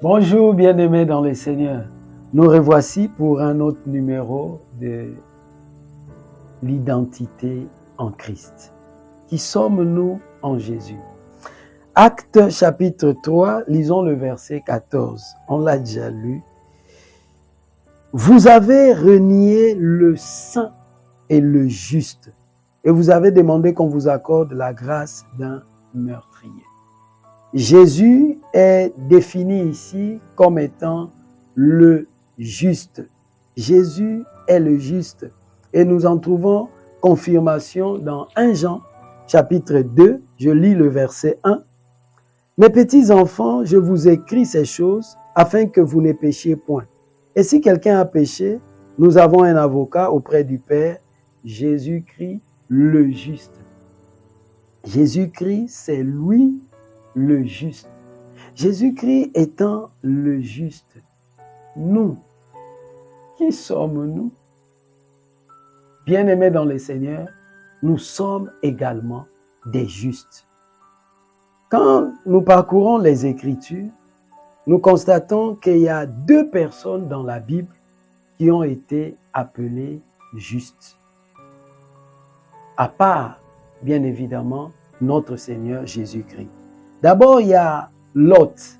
Bonjour bien-aimés dans le Seigneur. Nous revoici pour un autre numéro de l'identité en Christ. Qui sommes-nous en Jésus? Actes chapitre 3, lisons le verset 14. On l'a déjà lu. Vous avez renié le saint et le juste, et vous avez demandé qu'on vous accorde la grâce d'un meurtrier. Jésus est défini ici comme étant le juste. Jésus est le juste. Et nous en trouvons confirmation dans 1 Jean, chapitre 2, je lis le verset 1. « Mes petits enfants, je vous écris ces choses afin que vous ne péchiez point. Et si quelqu'un a péché, nous avons un avocat auprès du Père, Jésus-Christ le juste. » Jésus-Christ, c'est lui le juste. Jésus-Christ étant le juste. Nous, qui sommes-nous? Bien-aimés dans le Seigneur, nous sommes également des justes. Quand nous parcourons les Écritures, nous constatons qu'il y a 2 personnes dans la Bible qui ont été appelées justes. À part, bien évidemment, notre Seigneur Jésus-Christ. D'abord, il y a Lot.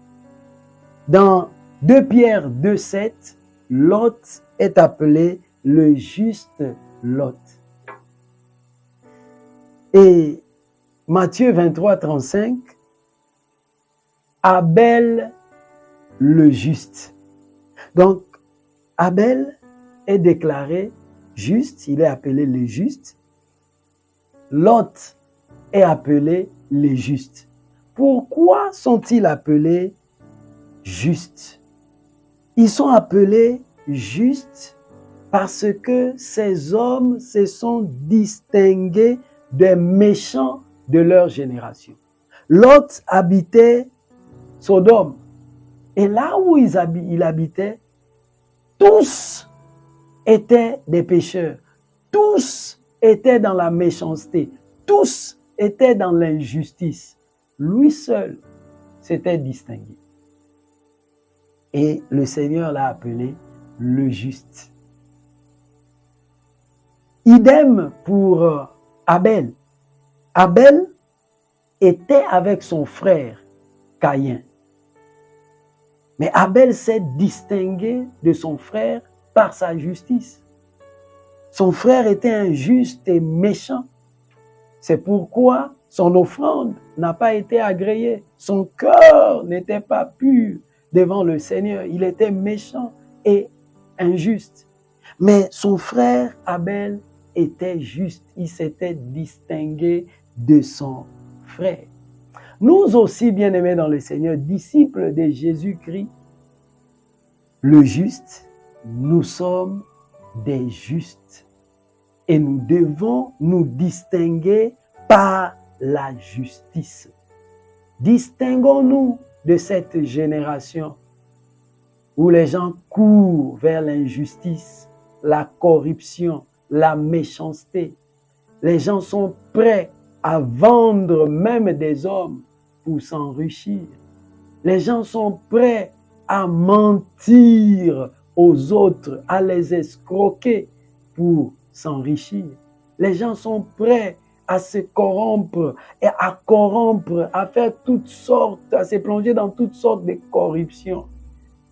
Dans 2 Pierre 2,7, Lot est appelé le juste Lot. Et Matthieu 23,35, Abel le juste. Donc, Abel est déclaré juste, il est appelé le juste. Lot est appelé les justes. Pourquoi sont-ils appelés justes? Ils sont appelés justes parce que ces hommes se sont distingués des méchants de leur génération. Lot habitait Sodome. Et là où il habitait, tous étaient des pécheurs. Tous étaient dans la méchanceté. Tous étaient dans l'injustice. Lui seul s'était distingué. Et le Seigneur l'a appelé le juste. Idem pour Abel. Abel était avec son frère Caïn. Mais Abel s'est distingué de son frère par sa justice. Son frère était injuste et méchant. C'est pourquoi son offrande n'a pas été agréée. Son cœur n'était pas pur devant le Seigneur. Il était méchant et injuste. Mais son frère Abel était juste. Il s'était distingué de son frère. Nous aussi, bien-aimés dans le Seigneur, disciples de Jésus-Christ, le juste, nous sommes des justes. Et nous devons nous distinguer par la justice. Distinguons-nous de cette génération où les gens courent vers l'injustice, la corruption, la méchanceté. Les gens sont prêts à vendre même des hommes pour s'enrichir. Les gens sont prêts à mentir aux autres, à les escroquer pour s'enrichir. Les gens sont prêts à se corrompre et à corrompre, à faire toutes sortes, à se plonger dans toutes sortes de corruptions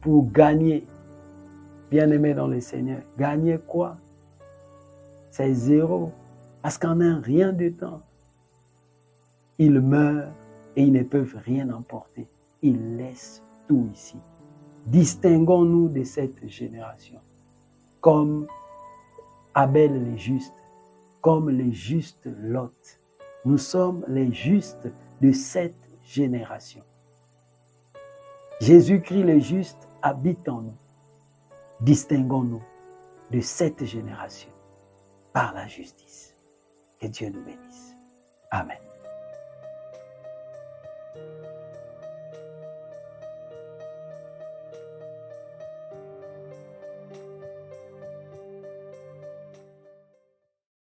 pour gagner. Bien-aimés dans le Seigneur, gagner quoi? C'est zéro. Parce qu'en un rien de temps, ils meurent et ils ne peuvent rien emporter. Ils laissent tout ici. Distinguons-nous de cette génération comme Abel les justes, comme les justes Lot. Nous sommes les justes de cette génération. Jésus-Christ le juste habite en nous. Distinguons-nous de cette génération par la justice. Que Dieu nous bénisse. Amen.